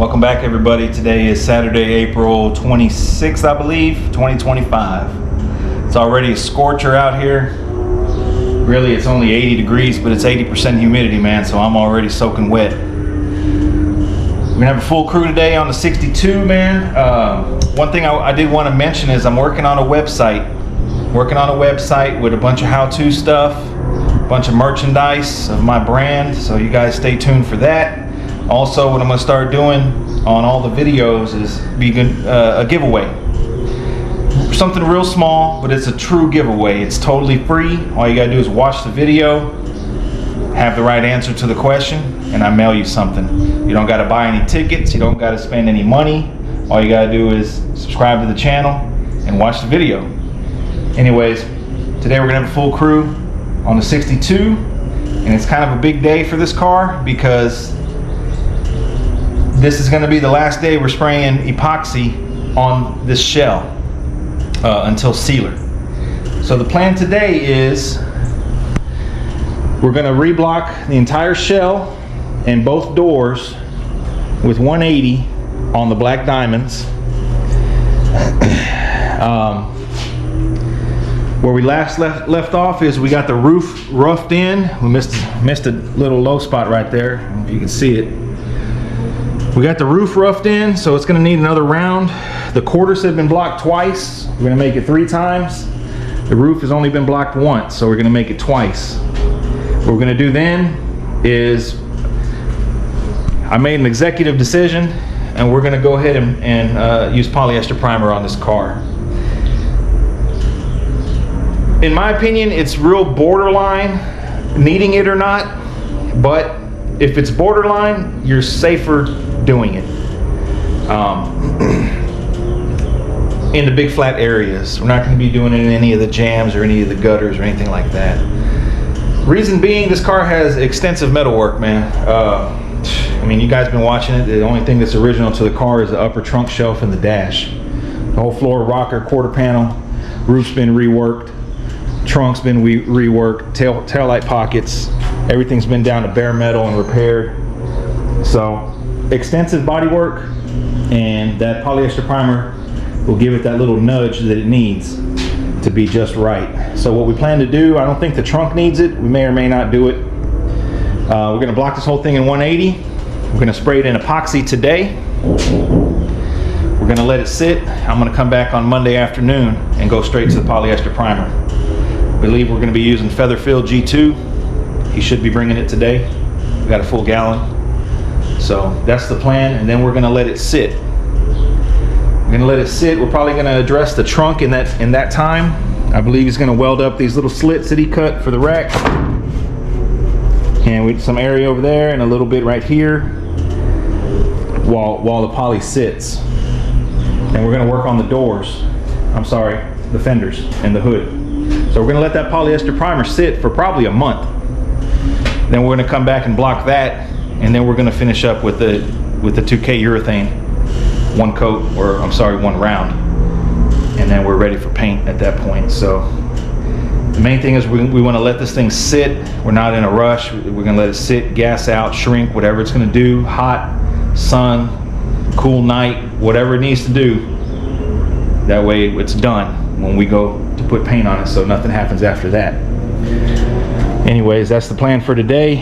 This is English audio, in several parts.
Welcome back, everybody. Today is Saturday, April 26th, I believe, 2025. It's already a scorcher out here. Really, it's only 80 degrees, but it's 80% humidity, man, so I'm already soaking wet. We're gonna have a full crew today on the 62, man. One thing I did want to mention is I'm working on a website. With a bunch of how-to stuff, a bunch of merchandise of my brand, so you guys stay tuned for that. Also, what I'm going to start doing on all the videos is a giveaway. Something real small, but it's a true giveaway. It's totally free. All you got to do is watch the video, have the right answer to the question, and I mail you something. You don't got to buy any tickets. You don't got to spend any money. All you got to do is subscribe to the channel and watch the video. Anyways, today we're going to have a full crew on the 62, and it's kind of a big day for this car because this is going to be the last day we're spraying epoxy on this shell until sealer. So the plan today is we're going to reblock the entire shell and both doors with 180 on the black diamonds. Where we last left off is we got the roof roughed in. We missed a little low spot right there, if you can see it. We got the roof roughed in, so it's going to need another round. The quarters have been blocked twice. We're going to make it 3 times. The roof has only been blocked once, so we're going to make it twice. What we're going to do then is I made an executive decision, and we're going to go ahead and use polyester primer on this car. In my opinion, it's real borderline needing it or not, but if it's borderline, you're safer doing it. In the big flat areas. We're not going to be doing it in any of the jams or any of the gutters or anything like that. Reason being, this car has extensive metalwork, man. I mean, you guys been watching it. The only thing that's original to the car is the upper trunk shelf and the dash. The whole floor, rocker, quarter panel, roof's been reworked. Trunk's been reworked, tail light pockets, everything's been down to bare metal and repaired. So extensive body work, and that polyester primer will give it that little nudge that it needs to be just right. So what we plan to do, I don't think the trunk needs it. We may or may not do it. We're going to block this whole thing in 180. We're going to spray it in epoxy today. We're going to let it sit. I'm going to come back on Monday afternoon and go straight to the polyester primer. I believe we're going to be using Featherfield G2. He should be bringing it today. We got a full gallon. So that's the plan, and then we're going to let it sit. We're going to let it sit. We're probably going to address the trunk in that time. I believe he's going to weld up these little slits that he cut for the rack. And with some area over there and a little bit right here while the poly sits. And we're going to work on the doors. I'm sorry, the fenders and the hood. So we're going to let that polyester primer sit for probably a month. Then we're going to come back and block that, and then we're going to finish up with the 2K urethane, one round, and then we're ready for paint at that point. So the main thing is we want to let this thing sit. We're not in a rush. We're going to let it sit, gas out, shrink, whatever it's going to do. Hot, sun, cool night, whatever it needs to do. That way it's done when we go to put paint on it, so nothing happens after that. Anyways, that's the plan for today.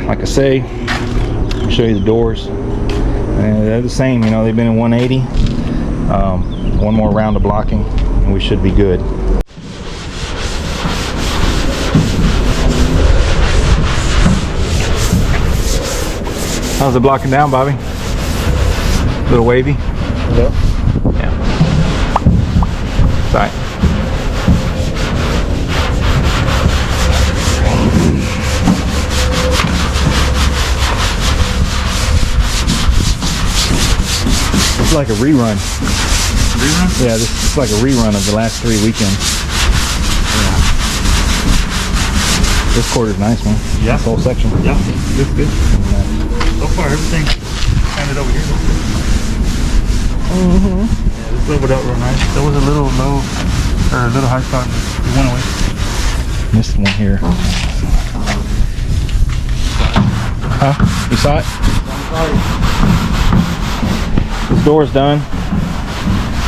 Like I say, I'll show you the doors. They're the same, you know, they've been in 180. One more round of blocking and we should be good. How's it blocking down, Bobby? A little wavy? Yeah. It's all right. It's like a rerun. Rerun? Yeah, this is like a rerun of the last 3 weekends. Yeah. This quarter's nice, man. Yeah. This whole section. Yeah. It's good. So far, everything kind of over here. Mm-hmm. Yeah, this leveled out real nice. There was a little low, or a little high spot. It went away. Missed one here. Huh? You saw it? Door's done.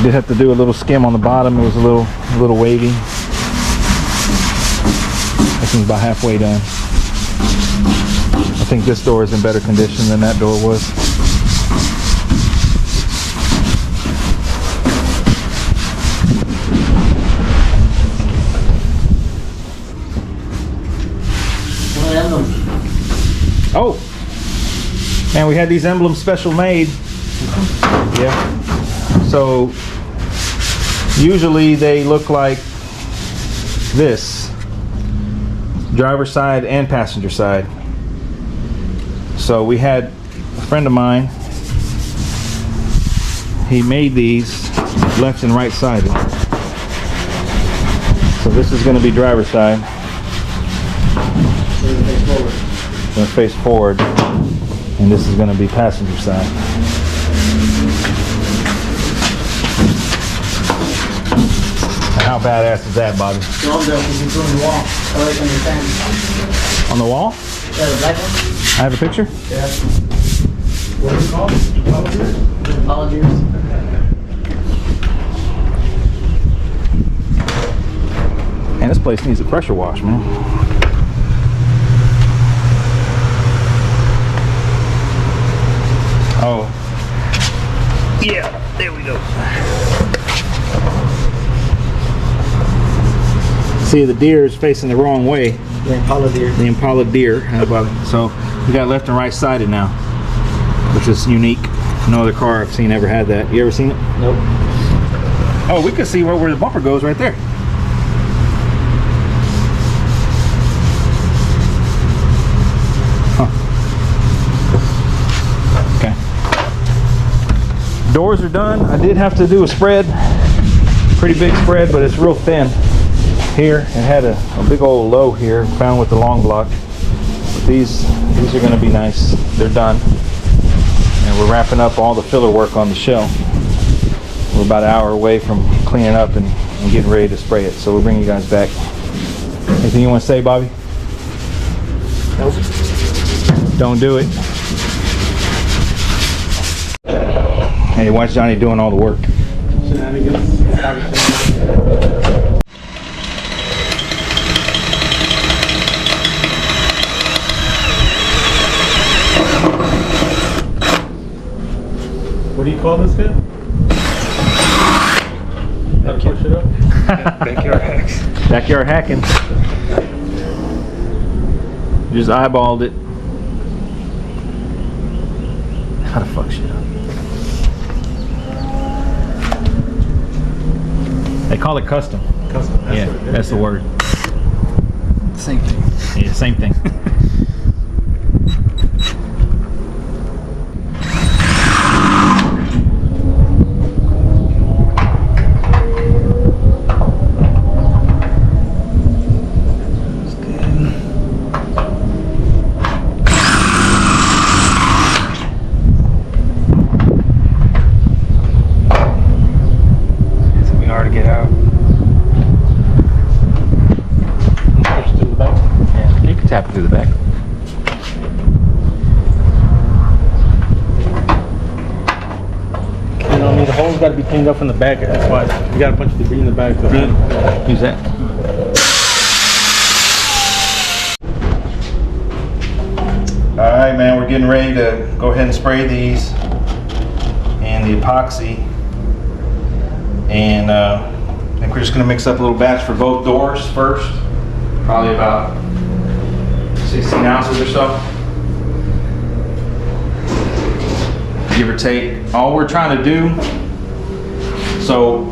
Did have to do a little skim on the bottom. It was a little wavy. This one's about halfway done. I think this door is in better condition than that door was. Oh, and we had these emblems special made. Yeah. So usually they look like this, driver's side and passenger side. So we had a friend of mine, he made these left and right sided. So this is going to be driver's side. Going to face forward, and this is going to be passenger side. How badass is that, Bobby? On the wall? Yeah, the black one? I have a picture? Yeah. What is it called? Impala gears. Man, this place needs a pressure wash, man. Oh. Yeah, there we go. See, the deer is facing the wrong way. The Impala deer. The Impala deer. So we got left and right sided now, which is unique. No other car I've seen ever had that. You ever seen it? Nope. Oh, we can see where the bumper goes right there. Huh. Okay. Doors are done. I did have to do a spread. Pretty big spread, but it's real thin. Here, it had a big old low here, found with the long block. But these are going to be nice. They're done. And we're wrapping up all the filler work on the shell. We're about an hour away from cleaning up and getting ready to spray it. So we'll bring you guys back. Anything you want to say, Bobby? Nope. Don't do it. Hey, watch Johnny doing all the work. What do you call this guy? Push it up? Backyard hacks. Backyard hacking. Just eyeballed it. How to fuck shit up. They call it custom. Custom. Yeah, that's the word. Same thing. Yeah, same thing. Tap it through the back. You know, I mean, the hole's got to be cleaned up in the back. That's why you got a bunch of debris in the back. Use that. All right, man, we're getting ready to go ahead and spray these and the epoxy. And I think we're just going to mix up a little batch for both doors first. Probably about 16 ounces or so, give or take. All we're trying to do, so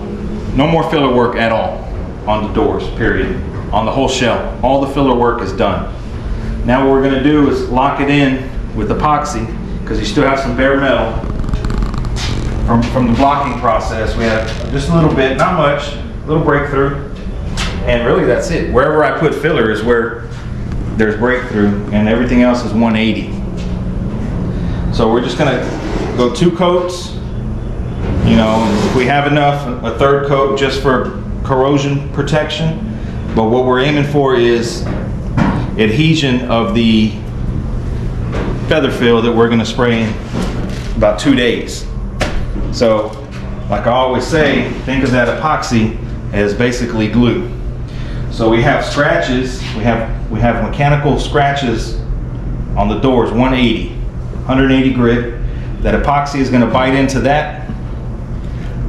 no more filler work at all on the doors, period. On the whole shell, all the filler work is done. Now what we're going to do is lock it in with epoxy, because you still have some bare metal from the blocking process. We have just a little bit, not much, a little breakthrough, and really that's it. Wherever I put filler is where there's breakthrough, and everything else is 180. So we're just gonna go 2 coats, you know, if we have enough, a 3rd coat just for corrosion protection. But what we're aiming for is adhesion of the feather fill that we're gonna spray in about 2 days. So, like I always say, think of that epoxy as basically glue. So we have scratches, we have mechanical scratches on the doors, 180 grit. That epoxy is going to bite into that.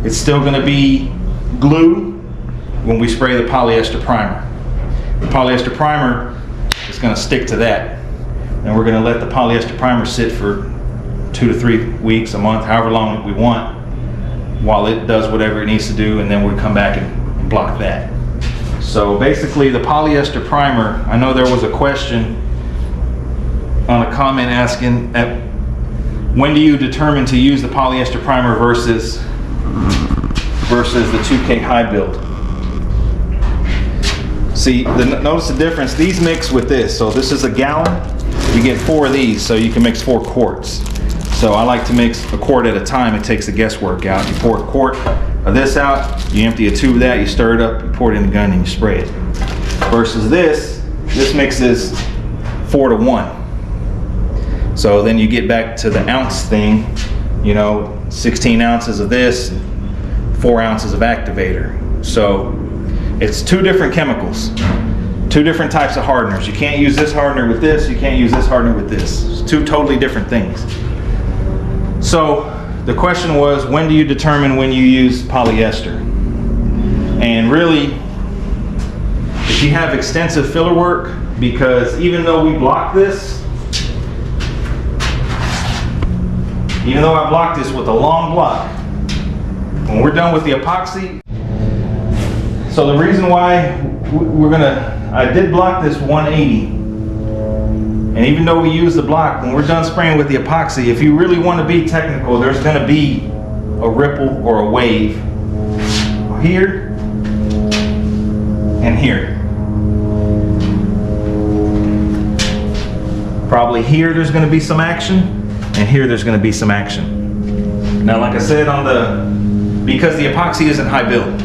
It's still going to be glue when we spray the polyester primer. The polyester primer is going to stick to that. And we're going to let the polyester primer sit for 2 to 3 weeks, a month, however long we want, while it does whatever it needs to do, and then we come back and block that. So basically the polyester primer, I know there was a question on a comment asking when do you determine to use the polyester primer versus the 2K high build. See, notice the difference. These mix with this. So this is a gallon. You get 4 of these, so you can mix 4 quarts. So I like to mix a quart at a time. It takes the guesswork out. You pour a quart of this out, you empty a tube of that, you stir it up, you pour it in the gun, and you spray it. Versus this mixes 4 to 1. So then you get back to the ounce thing, 16 ounces of this, 4 ounces of activator. So it's 2 different chemicals, 2 different types of hardeners. You can't use this hardener with this, you can't use this hardener with this. It's 2 totally different things. So the question was, when do you determine when you use polyester? And really, if you have extensive filler work, because even though we block this, even though I blocked this with a long block, when we're done with the epoxy, so the reason why I did block this 180, and even though we use the block, when we're done spraying with the epoxy, if you really want to be technical, there's going to be a ripple or a wave here and here. Probably here there's going to be some action, and here there's going to be some action. Now, like I said, because the epoxy isn't high build,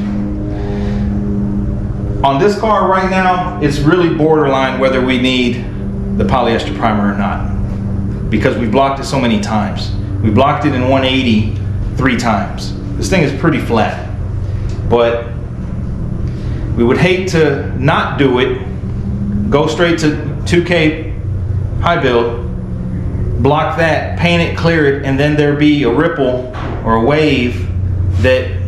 on this car right now, it's really borderline whether we need the polyester primer or not, because we blocked it so many times. We blocked it in 180 3 times. This thing is pretty flat, but we would hate to not do it, go straight to 2K high build, block that, paint it, clear it, and then there be a ripple or a wave that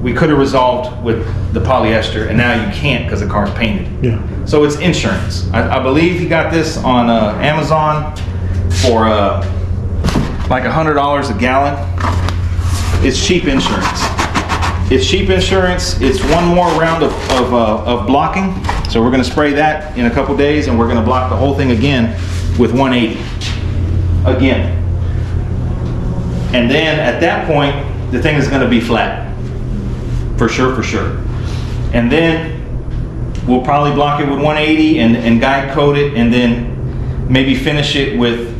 we could have resolved with the polyester, and now you can't because the car's painted. Yeah. So it's insurance. I believe he got this on Amazon for like $100 a gallon. It's cheap insurance. It's cheap insurance. It's 1 more round of blocking. So we're going to spray that in a couple days, and we're going to block the whole thing again with 180 again. And then at that point, the thing is going to be flat. For sure. And then we'll probably block it with 180 and guide coat it, and then maybe finish it with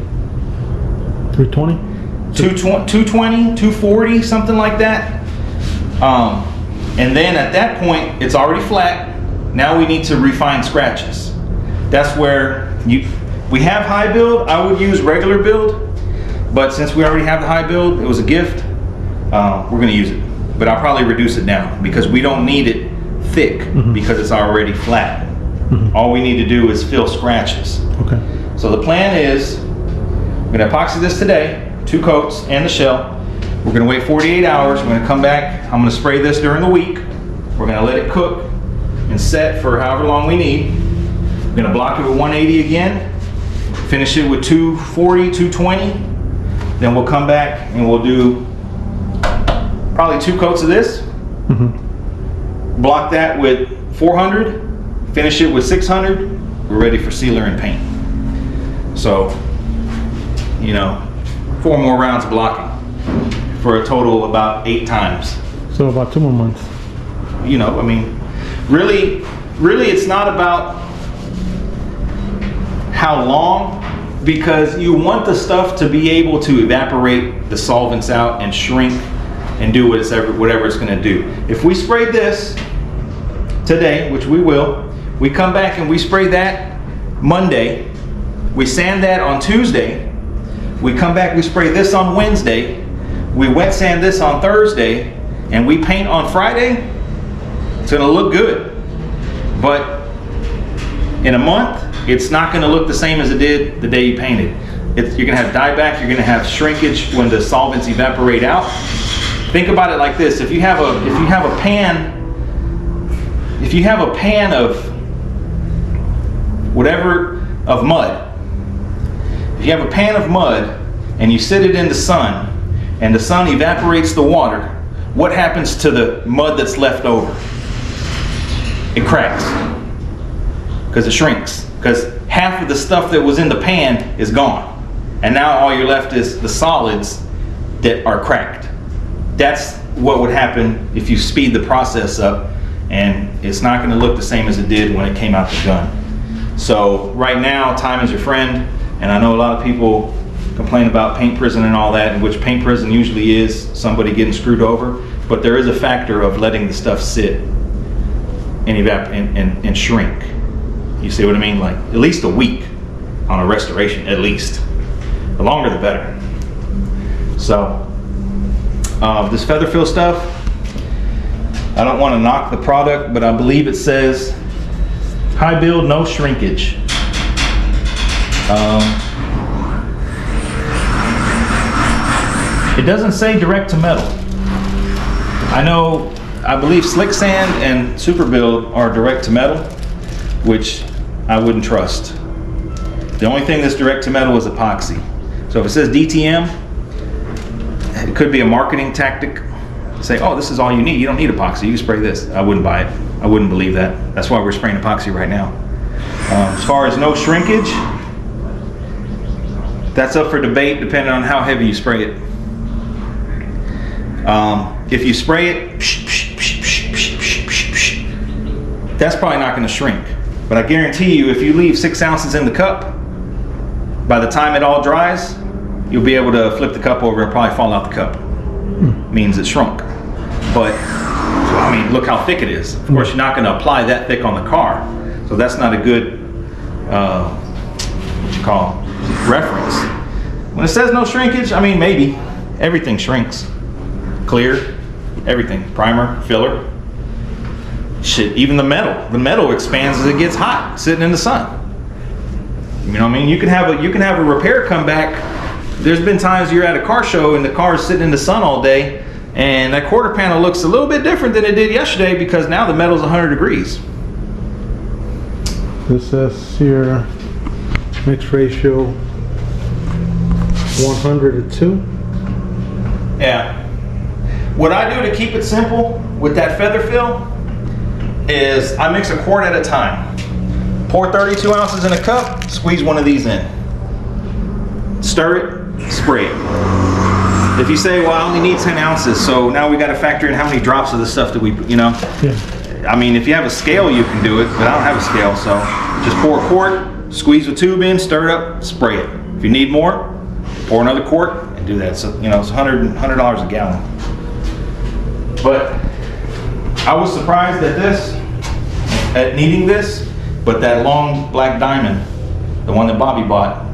320? 220, 240, something like that. And then at that point, it's already flat. Now we need to refine scratches. That's where we have high build. I would use regular build, but since we already have the high build, it was a gift, we're going to use it. But I'll probably reduce it down because we don't need it thick because it's already flat. All we need to do is fill scratches. Okay. So the plan is, we're going to epoxy this today, 2 coats and the shell. We're going to wait 48 hours. We're going to come back. I'm going to spray this during the week. We're going to let it cook and set for however long we need. We're going to block it with 180 again. Finish it with 240, 220. Then we'll come back and we'll do probably 2 coats of this. Block that with 400. Finish it with 600. We're ready for sealer and paint. So, 4 more rounds of blocking for a total of about 8 times. So about 2 more months. Really it's not about how long, because you want the stuff to be able to evaporate the solvents out and shrink and do whatever it's going to do. If we sprayed this today, which we will, we come back and we spray that Monday, we sand that on Tuesday, we come back, we spray this on Wednesday, we wet sand this on Thursday and we paint on Friday, it's gonna look good. But in a month, it's not gonna look the same as it did the day you painted. You're gonna have dieback, you're gonna have shrinkage when the solvents evaporate out. Think about it like this: if you have a pan of whatever of mud, if you have a pan of mud and you sit it in the sun and the sun evaporates the water, what happens to the mud that's left over? It cracks because it shrinks, because half of the stuff that was in the pan is gone, and now all you're left is the solids that are cracked. That's what would happen if you speed the process up, and it's not going to look the same as it did when it came out the gun. So right now, time is your friend, and I know a lot of people complain about paint prison and all that, in which paint prison usually is somebody getting screwed over, but there is a factor of letting the stuff sit and shrink. You see what I mean? Like at least a week on a restoration, at least. The longer the better. So this feather fill stuff, I don't want to knock the product, but I believe it says high build, no shrinkage. It doesn't say direct to metal. I believe Slick Sand and Super Build are direct to metal, which I wouldn't trust. The only thing that's direct to metal is epoxy. So if it says DTM, it could be a marketing tactic. Say, oh, this is all you need. You don't need epoxy. You can spray this. I wouldn't buy it. I wouldn't believe that. That's why we're spraying epoxy right now. As far as no shrinkage, that's up for debate depending on how heavy you spray it. If you spray it, that's probably not going to shrink. But I guarantee you, if you leave 6 ounces in the cup, by the time it all dries, you'll be able to flip the cup over and probably fall out the cup. Means it shrunk. But, so, I mean, look how thick it is. Of course, you're not going to apply that thick on the car. So that's not a good, what you call, reference. When it says no shrinkage, I mean, maybe. Everything shrinks. Clear, everything. Primer, filler. Shit, even the metal. The metal expands as it gets hot, sitting in the sun. You know what I mean? You can have a repair come back. There's been times you're at a car show and the car is sitting in the sun all day, and that quarter panel looks a little bit different than it did yesterday because now the metal's 100 degrees. This says here mix ratio 100 to 2. Yeah. What I do to keep it simple with that feather fill is I mix a quart at a time. Pour 32 ounces in a cup, squeeze one of these in. Stir it, spray it. If you say, well, I only need 10 ounces, so now we got to factor in how many drops of the stuff that we, you know. Yeah. I mean, if you have a scale, you can do it, but I don't have a scale, so just pour a quart, squeeze a tube in, stir it up, spray it. If you need more, pour another quart and do that. So, you know, it's $100 a gallon. But I was surprised at needing this, but that long black diamond, the one that Bobby bought,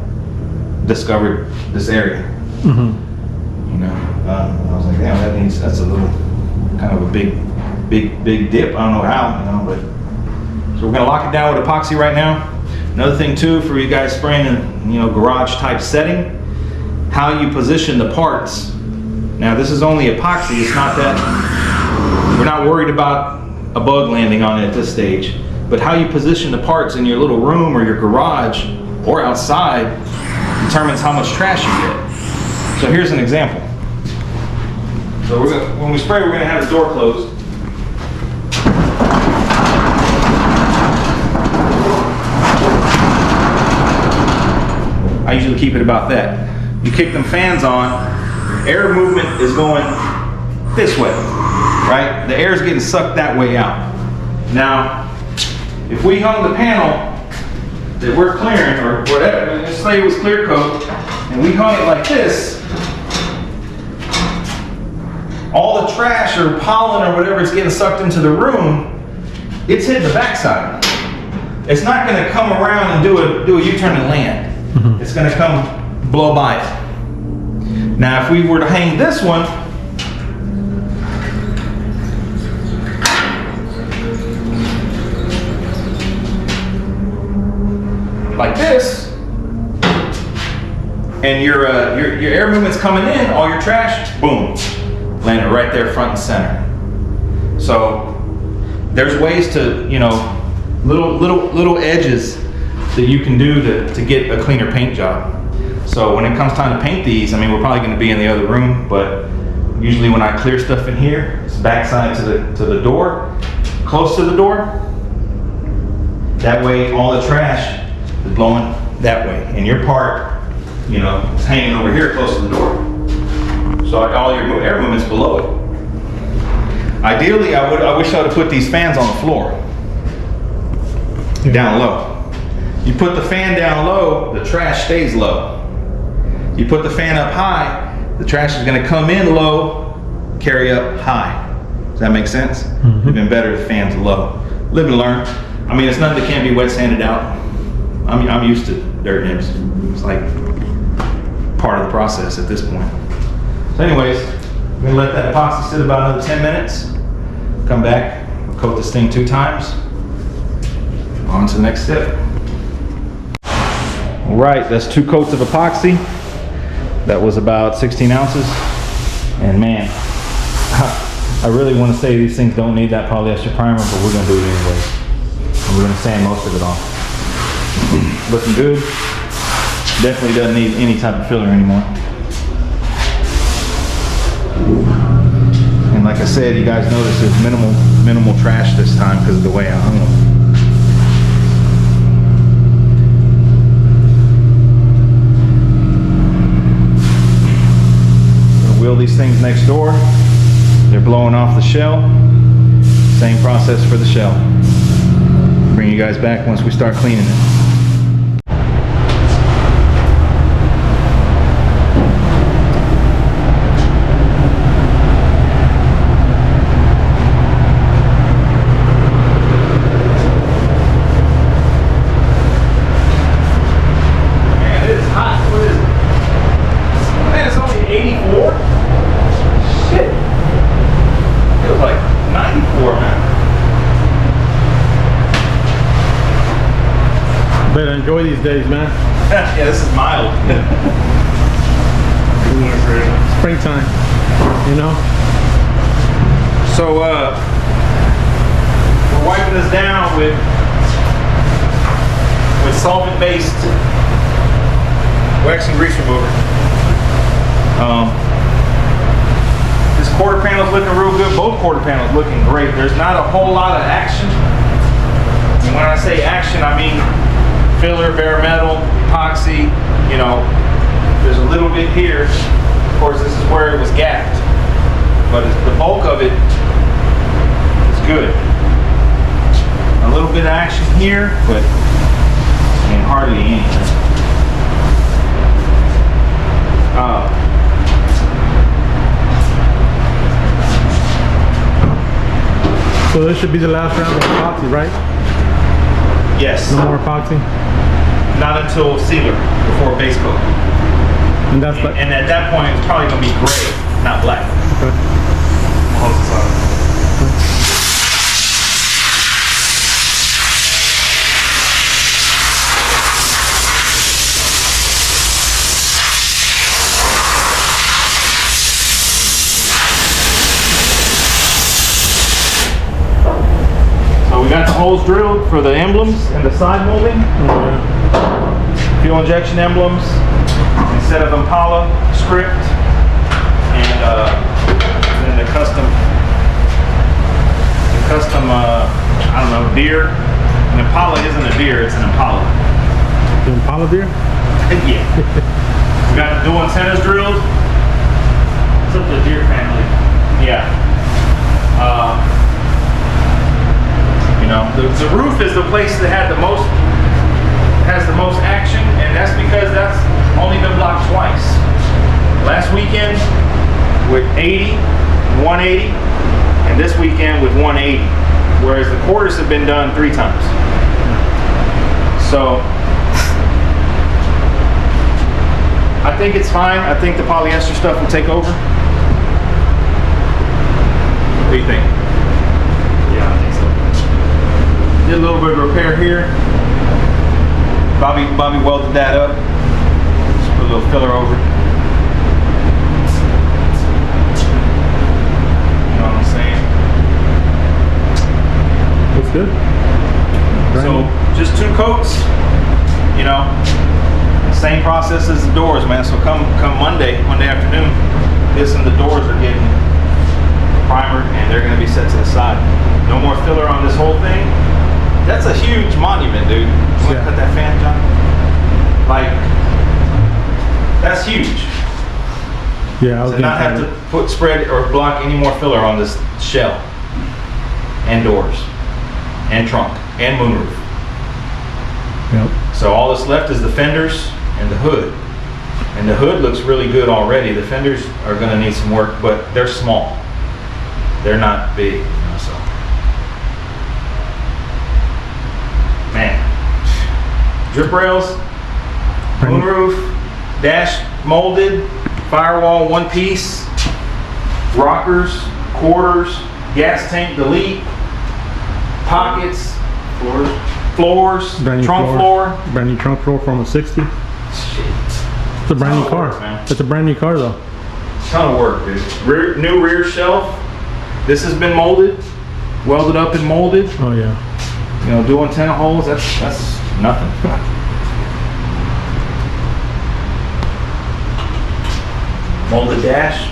discovered this area. Mm-hmm. You know, I was like, damn, that's a little kind of a big dip. I don't know how, you know, but so we're gonna lock it down with epoxy right now. Another thing too, for you guys spraying in, you know, garage type setting, how you position the parts. Now this is only epoxy. It's not that we're not worried about a bug landing on it at this stage, but how you position the parts in your little room or your garage or outside determines how much trash you get. So here's an example. So when we spray, we're going to have the door closed. I usually keep it about that. You kick them fans on, air movement is going this way, right? The air is getting sucked that way out. Now, if we hung the panel that we're clearing, or whatever, let's say it was clear coat, and we hung it like this, all the trash or pollen or whatever is getting sucked into the room, it's hitting the backside. It's not going to come around and do a U-turn and land. Mm-hmm. It's going to come blow by it. Now, if we were to hang this one, like this, and your air movement's coming in, all your trash, boom, landed right there front and center. So there's ways to, you know, little edges that you can do to get a cleaner paint job. So when it comes time to paint these, I mean, we're probably going to be in the other room, but usually when I clear stuff in here, it's backside to the door, close to the door. That way, all the trash is blowing that way, and your part, you know, is hanging over here close to the door. So all your air movement's below it. Ideally, I wish I would have put these fans on the floor, down low. You put the fan down low, the trash stays low. You put the fan up high, the trash is going to come in low, carry up high. Does that make sense? It'd been better if the fan's low. Live and learn. I mean, it's nothing that can't be wet sanded out. I'm used to dirt nibs. It's like part of the process at this point. So anyways, we're gonna let that epoxy sit about another 10 minutes. Come back, we'll coat this thing 2 times. On to the next step. All right, that's 2 coats of epoxy. That was about 16 ounces. And man, I really want to say these things don't need that polyester primer, but we're gonna do it anyways. And we're gonna sand most of it off. Looking good. Definitely doesn't need any type of filler anymore. And like I said, you guys notice there's minimal trash this time because of the way I hung them. Wheel these things next door. They're blowing off the shell. Same process for the shell. Bring you guys back once we start cleaning it. Man, it is hot. What is it? Man, it's only 84. Shit. It was like 94, man. Better enjoy these days, man. Yeah, this is mild. Springtime, you know? So, we're wiping this down with solvent-based wax and grease remover. This quarter panel's looking real good. Both quarter panels looking great. There's not a whole lot of action. And when I say action, I mean filler, bare metal, epoxy, you know, there's a little bit here. Of course, this is where it was gapped, but the bulk of it is good. A little bit of action here, but I mean, hardly anything. So this should be the last round of epoxy, right? Yes. No more epoxy? Not until sealer, before base coat. And that's like... And at that point, it's probably gonna be gray, not black. Okay. Close this up. So we got the holes drilled for the emblems and the side molding. Fuel injection emblems instead of Impala script, and then the custom I don't know, deer. An Impala isn't a deer, it's an Impala. The Impala deer? Yeah. We got the dual antennas drilled. It's up to the deer family. Yeah. You know, the roof is the place that has the most action, and that's because that's only been blocked twice. Last weekend with 80, 180, and this weekend with 180, whereas the quarters have been done 3 times. So I think it's fine. I think the polyester stuff will take over. What do you think? Yeah, I think so. Did a little bit of repair here. Bobby welded that up. Just put a little filler over it. You know what I'm saying? Looks good. So just 2 coats, you know, same process as the doors, man. So come Monday afternoon, this and the doors are getting primered and they're gonna be set to the side. No more filler on this whole thing. That's a huge monument, dude. You wanna Yeah. cut that fan, John? Like, that's huge. Yeah, I was To not have to put spread or block any more filler on this shell and doors and trunk and moonroof. Yep. So all that's left is the fenders and the hood. And the hood looks really good already. The fenders are gonna need some work, but they're small. They're not big, you know, so. Man. Drip rails, moonroof, dash molded, firewall 1 piece, rockers, quarters, gas tank delete, pockets, floors, Brand new trunk floor. Brand new trunk floor from a 60. Shit. It's a brand new Ton of car. work, man. It's a brand new car though. Ton of work, dude. New rear shelf. This has been molded, welded up and molded. Oh yeah. You know, doing 10 holes, that's nothing. Molded dash.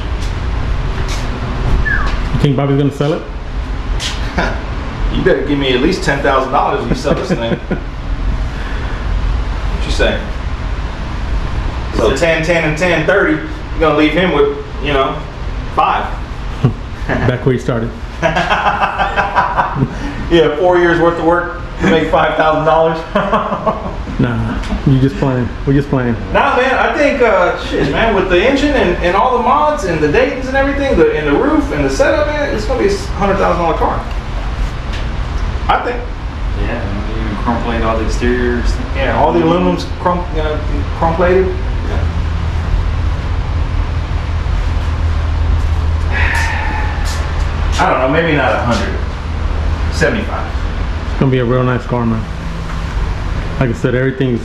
You think Bobby's gonna sell it? You better give me at least $10,000 if you sell this thing. What you say? So 10, 10, and 10, 30. You're gonna leave him with, you know, 5. Back where he started. Yeah, 4 years worth of work to make $5,000. Nah, you just playing. We're just playing. Nah, man, I think, shit, man, with the engine and all the mods and the Daytons and everything, and the roof and the setup, man, it's gonna be a $100,000 car. I think. Yeah, you even chrome plate all the exteriors. Yeah, all the aluminum's chrome plated. I don't know, maybe not 100. 75. It's gonna be a real nice car, man. Like I said, everything's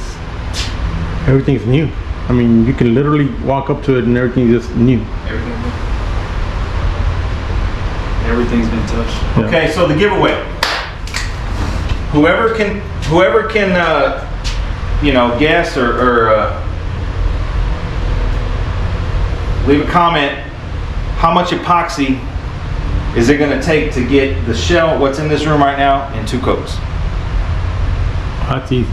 new. I mean, you can literally walk up to it and everything's just new. Everything's been touched. Yeah. Okay, so the giveaway. Whoever can, you know, guess or leave a comment. How much epoxy is it going to take to get the shell, what's in this room right now, in 2 coats? That's easy.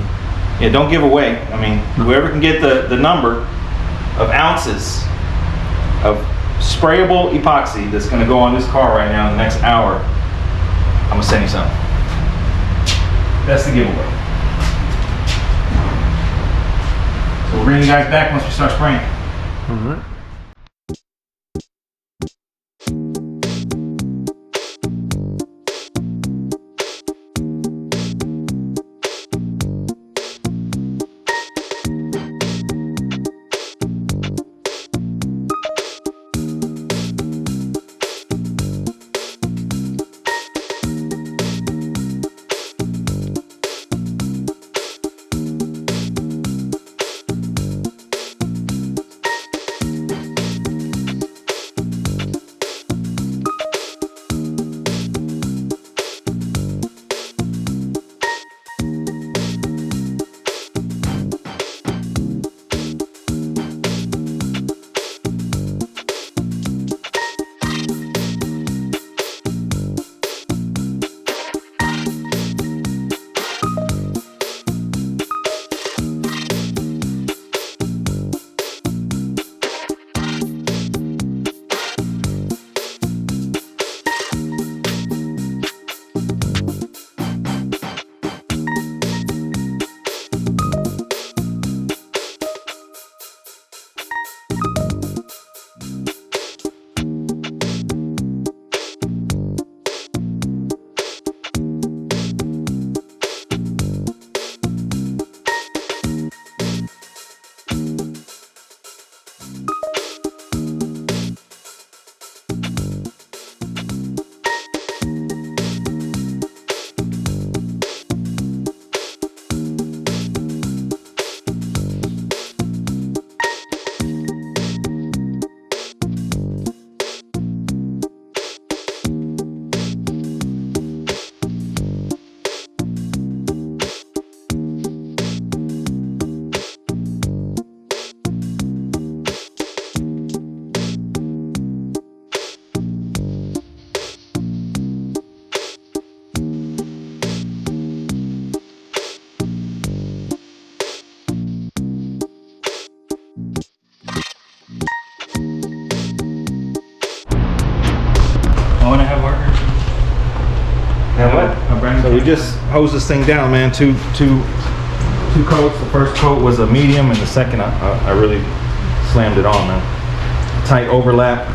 Yeah, don't give away. I mean, whoever can get the number of ounces of sprayable epoxy that's going to go on this car right now in the next hour, I'm going to send you something. That's the giveaway. So we'll bring you guys back once we start spraying. All right. So we just hosed this thing down, man. Two coats. The first coat was a medium, and the second I really slammed it on, man. Tight overlap,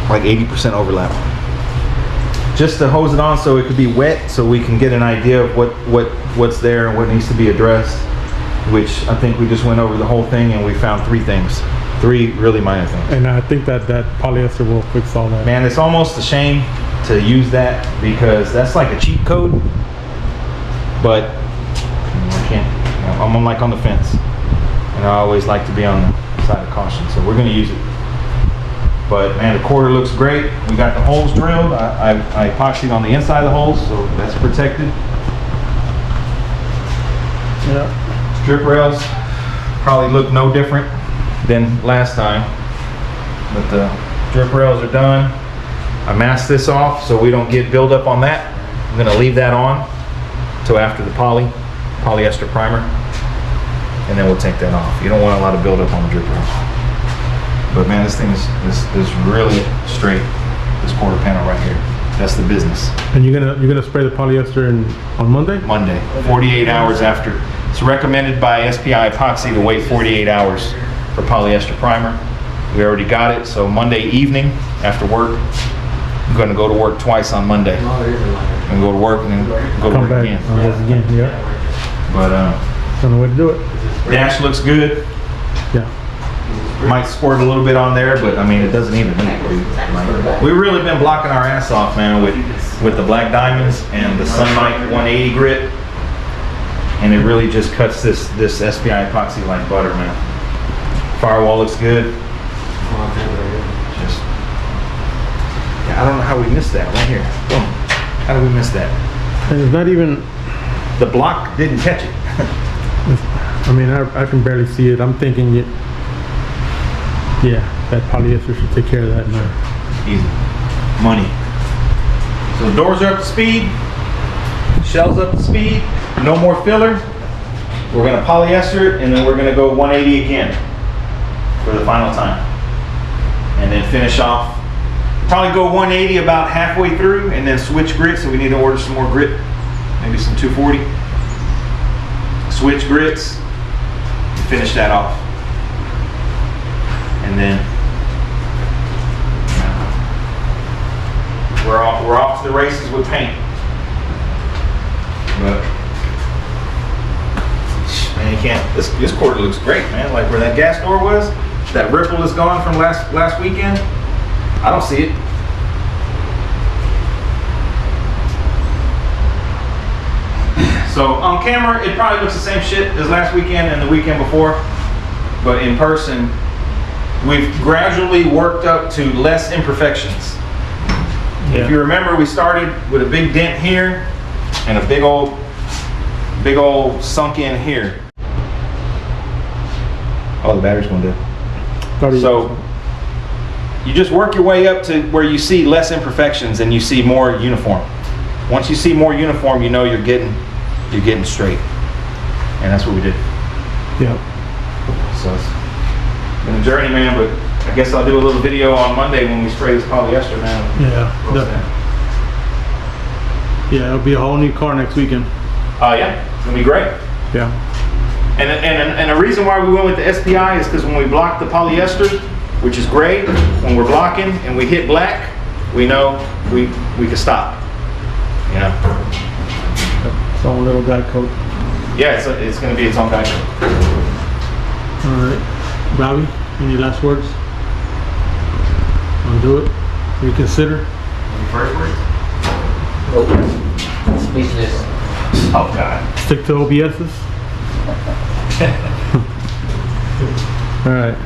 like 80% overlap. Just to hose it on so it could be wet, so we can get an idea of what's there and what needs to be addressed. Which I think we just went over the whole thing and we found 3 things. 3 really minor things. And I think that polyester will fix all that. Man, it's almost a shame to use that because that's like a cheat code. But I can't, I'm like on the fence. And I always like to be on the side of caution. So we're gonna use it. But man, the quarter looks great. We got the holes drilled. I epoxied on the inside of the holes, so that's protected. Yeah. Strip rails probably look no different than last time, but the strip rails are done. I masked this off so we don't get buildup on that. I'm gonna leave that on till after the polyester primer, and then we'll take that off. You don't want a lot of buildup on the drip rails. But man, this thing is really straight. This quarter panel right here. That's the business. And you're gonna spray the polyester on Monday? Monday, 48 hours after. It's recommended by SPI Epoxy to wait 48 hours for polyester primer. We already got it, so Monday evening after work, I'm gonna go to work twice on Monday. I'm gonna go to work and then go to Come work back again. on this again, yeah. But That's the only way to do it. dash looks good. Yeah. Might squirt a little bit on there, but I mean, it doesn't even leak, dude. Like, we've really been blocking our ass off, man, with the black diamonds and the Sunlight 180 grit. And it really just cuts this SPI epoxy like butter, man. Firewall looks good. Just, yeah, I don't know how we missed that right here. Boom. How did we miss that? And it's not even, The block didn't catch it. I mean, I can barely see it. I'm thinking yeah, that polyester should take care of that now. Easy. Money. So the doors are up to speed. Shell's up to speed. No more filler. We're gonna polyester it and then we're gonna go 180 again for the final time. And then finish off. Probably go 180 about halfway through and then switch grit, so we need to order some more grit. Maybe some 240. Switch grits. And finish that off. And then we're off to the races with paint. But man, you can't. This quarter looks great, man. Like where that gas door was, that ripple is gone from last weekend. I don't see it. So on camera, it probably looks the same shit as last weekend and the weekend before, but in person, we've gradually worked up to less imperfections. Yeah. If you remember, we started with a big dent here and a big old sunk in here. Oh, the battery's going dead. So you just work your way up to where you see less imperfections and you see more uniform. Once you see more uniform, you know you're getting straight. And that's what we did. Yeah. So it's been a journey, man, but I guess I'll do a little video on Monday when we spray this polyester, man. Yeah. Yeah, it'll be a whole new car next weekend. Yeah, it's gonna be great. Yeah. And the reason why we went with the SPI is because when we block the polyester, which is great, when we're blocking and we hit black, we know we can stop. You know? Its own little guy coat. Yeah, it's gonna be its own guy code. All right. Bobby, any last words? Want to do it? Reconsider? Any first words? Nope. Speechless. Oh God. Stick to OBS's? All right.